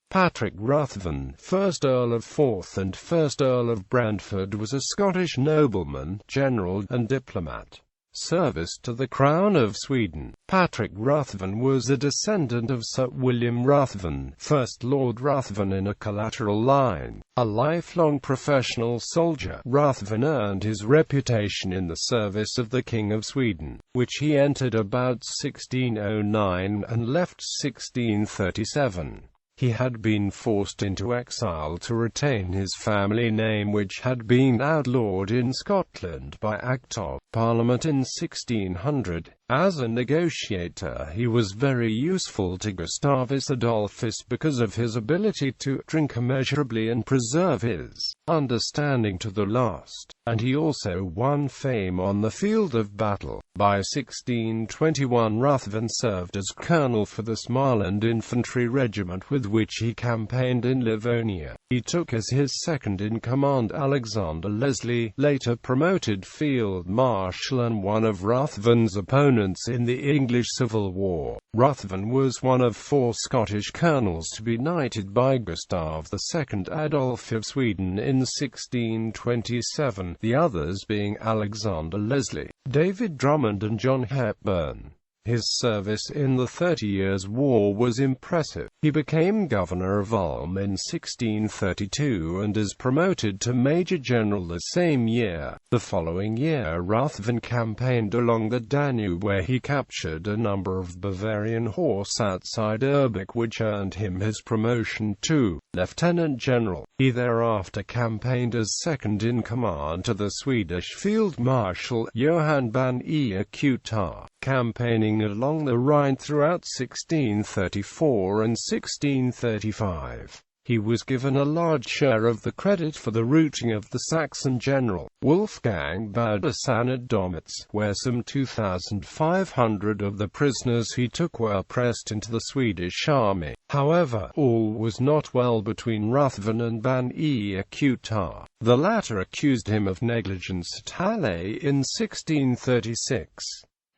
Patrick Ruthven, 1st Earl of Forth and 1st Earl of Brentford, was a Scottish nobleman, general, and diplomat. Service to the Crown of Sweden. Patrick Ruthven was a descendant of Sir William Ruthven, 1st Lord Ruthven in a collateral line. A lifelong professional soldier, Ruthven earned his reputation in the service of the King of Sweden, which he entered about 1609 and left 1637. He had been forced into exile to retain his family name, which had been outlawed in Scotland by Act of Parliament in 1600. As a negotiator, he was very useful to Gustavus Adolphus because of his ability to drink immeasurably and preserve his understanding to the last, and he also won fame on the field of battle. By 1621 Ruthven served as colonel for the Småland infantry regiment with which he campaigned in Livonia. He took as his second-in-command Alexander Leslie, later promoted field marshal and one of Ruthven's opponents in the English Civil War. Ruthven was one of 4 Scottish colonels to be knighted by Gustav II Adolf of Sweden in 1627, the others being Alexander Leslie, David Drummond and John Hepburn. His service in the 30 Years' War was impressive. He became governor of Ulm in 1632 and is promoted to Major General the same year. The following year Ruthven campaigned along the Danube where he captured a number of Bavarian horse outside Urbach, which earned him his promotion to lieutenant general. He thereafter campaigned as second-in-command to the Swedish Field Marshal Johan van Eekhuitar, campaigning along the Rhine throughout 1634 and 1635. He was given a large share of the credit for the routing of the Saxon general, Wolfgang Baudissin at Domitz, where some 2,500 of the prisoners he took were pressed into the Swedish army. However, all was not well between Ruthven and van Eekhuitar. The latter accused him of negligence at Halle in 1636.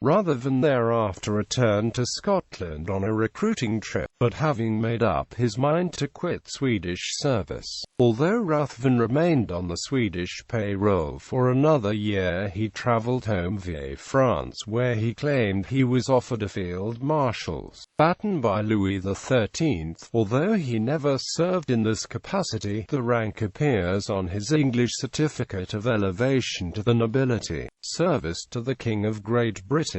Ruthven thereafter returned to Scotland on a recruiting trip, but having made up his mind to quit Swedish service. Although Ruthven remained on the Swedish payroll for another year, he travelled home via France, where he claimed he was offered a field marshal's baton by Louis XIII. Although he never served in this capacity, the rank appears on his English certificate of elevation to the nobility. Service to the King of Great Britain.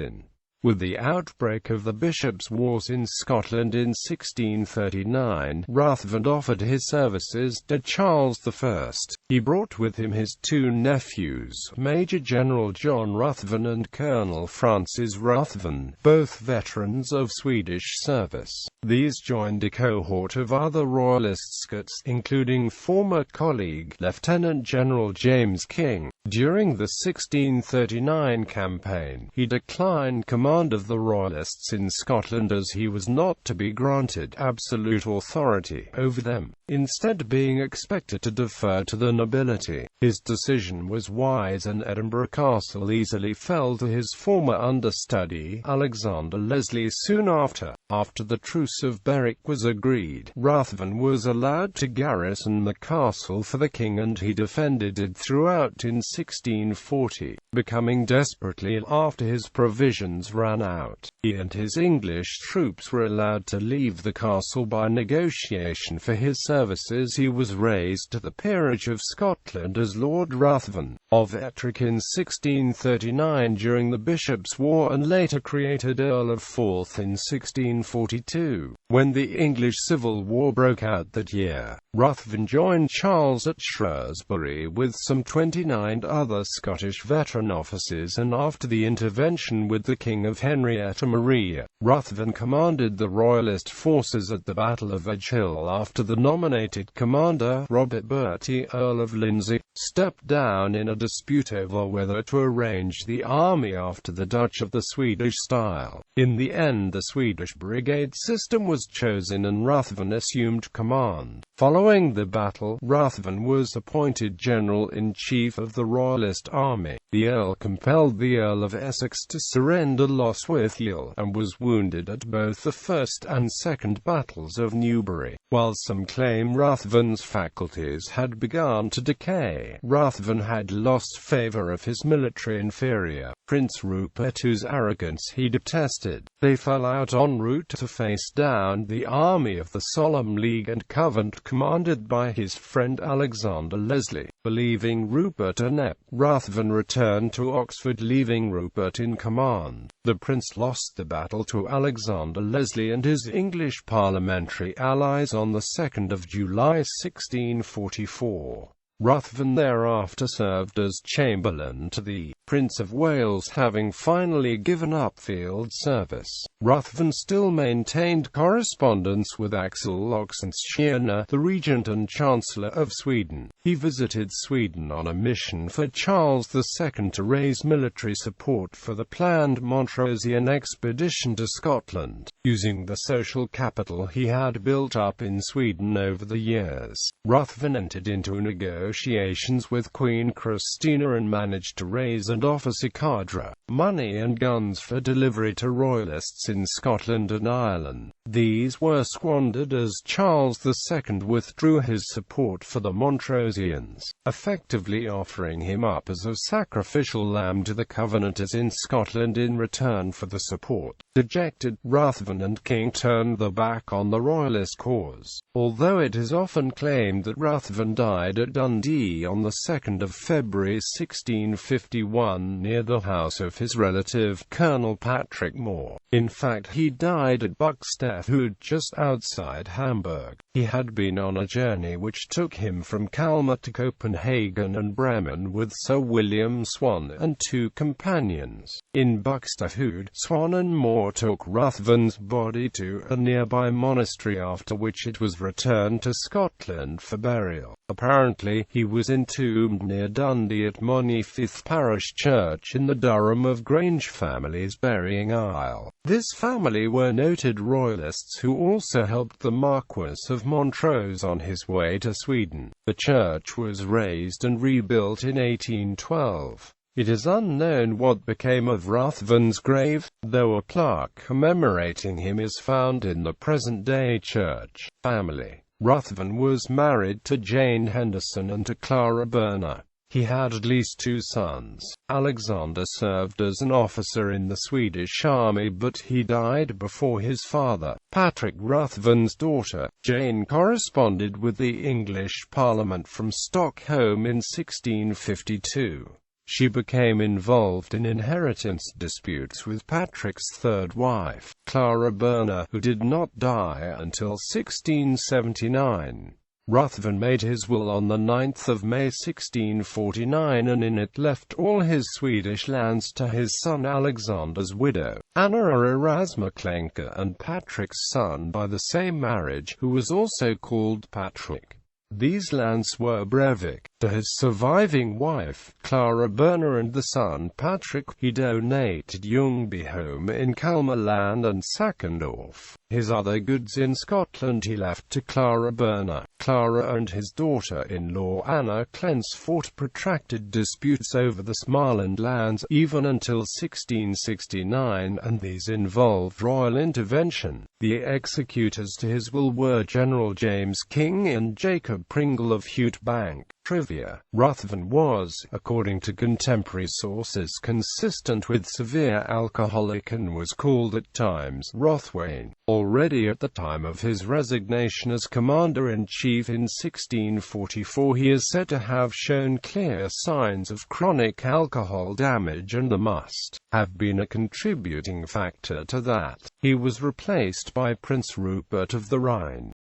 With the outbreak of the Bishops' Wars in Scotland in 1639, Ruthven offered his services to Charles I. He brought with him his 2 nephews, Major General John Ruthven and Colonel Francis Ruthven, both veterans of Swedish service. These joined a cohort of other Royalist Scots, including former colleague Lieutenant General James King. During the 1639 campaign, he declined command of the Royalists in Scotland as he was not to be granted absolute authority over them, instead being expected to defer to the nobility. His decision was wise, and Edinburgh Castle easily fell to his former understudy, Alexander Leslie. Soon after the Truce of Berwick was agreed, Ruthven was allowed to garrison the castle for the king, and he defended it throughout in 1640, becoming desperately ill after his provisions ran out. He and his English troops were allowed to leave the castle by negotiation. For his services he was raised to the peerage of Scotland as Lord Ruthven of Ettrick in 1639 during the Bishops' War, and later created Earl of Forth in 1642. When the English Civil War broke out that year, Ruthven joined Charles at Shrewsbury with some 29 other Scottish veteran officers, and after the intervention with the King of Henrietta Maria, Ruthven commanded the Royalist forces at the Battle of Edgehill after the nominated commander, Robert Bertie, Earl of Lindsey, stepped down in a dispute over whether to arrange the army after the Dutch of the Swedish style. In the end, the Swedish brigade system was chosen and Ruthven assumed command. Following the battle, Ruthven was appointed General-in-Chief of the Royalist army. The Earl compelled the Earl of Essex to surrender Lostwithiel, and was wounded at both the First and Second battles of Newbury. While some claim Ruthven's faculties had begun to decay, Ruthven had lost favour of his military inferior, Prince Rupert, whose arrogance he detested. They fell out en route to face down the army of the Solemn League and Covenant commanded by his friend Alexander Leslie. Believing Rupert inept, Ruthven returned to Oxford, leaving Rupert in command. The prince lost the battle to Alexander Leslie and his English parliamentary allies on the 2nd of July 1644. Ruthven thereafter served as Chamberlain to the Prince of Wales, having finally given up field service. Ruthven still maintained correspondence with Axel Oxenstierna, the Regent and Chancellor of Sweden. He visited Sweden on a mission for Charles II to raise military support for the planned Montrosian expedition to Scotland, using the social capital he had built up in Sweden over the years. Ruthven entered into negotiations with Queen Christina and managed to raise and offer Cicadra, money and guns for delivery to Royalists in Scotland and Ireland. These were squandered as Charles II withdrew his support for the Montrosians, effectively offering him up as a sacrificial lamb to the Covenanters in Scotland in return for the support. Dejected, Ruthven and King turned their back on the Royalist cause. Although it is often claimed that Ruthven died at Dundee on the 2nd of February 1651 near the house of his relative, Colonel Patrick Moore. In fact, he died at Buxtehude, just outside Hamburg. He had been on a journey which took him from Kalmar to Copenhagen and Bremen with Sir William Swan and 2 companions. In Buxtehude, Swan and Moore took Ruthven's body to a nearby monastery, after which it was returned to Scotland for burial. Apparently, he was entombed near Dundee at Monifith Parish Church in the Durham of Grange family's burying aisle. This family were noted Royalists who also helped the Marquess of Montrose on his way to Sweden. The church was razed and rebuilt in 1812. It is unknown what became of Ruthven's grave, though a plaque commemorating him is found in the present-day church. Family. Ruthven was married to Jane Henderson and to Clara Berner. He had at least 2 sons. Alexander served as an officer in the Swedish army, but he died before his father. Patrick, Ruthven's daughter, Jane, corresponded with the English Parliament from Stockholm in 1652. She became involved in inheritance disputes with Patrick's third wife, Clara Berner, who did not die until 1679. Ruthven made his will on the 9th of May 1649, and in it left all his Swedish lands to his son Alexander's widow, Anna Erasma Klenke, and Patrick's son by the same marriage, who was also called Patrick. These lands were Brevik. To his surviving wife, Clara Berner, and the son Patrick, he donated Ljungbyholm in Kalmar land and Sackendorf. His other goods in Scotland he left to Clara Berner. Clara and his daughter-in-law Anna Klens fought protracted disputes over the Småland lands, even until 1669, and these involved royal intervention. The executors to his will were General James King and Jacob Pringle of Hute Bank. Trivia. Ruthven was, according to contemporary sources, consistent with severe alcoholic and was called at times Rothwain. Already at the time of his resignation as Commander-in-Chief in 1644, he is said to have shown clear signs of chronic alcohol damage, and there must have been a contributing factor to that. He was replaced by Prince Rupert of the Rhine.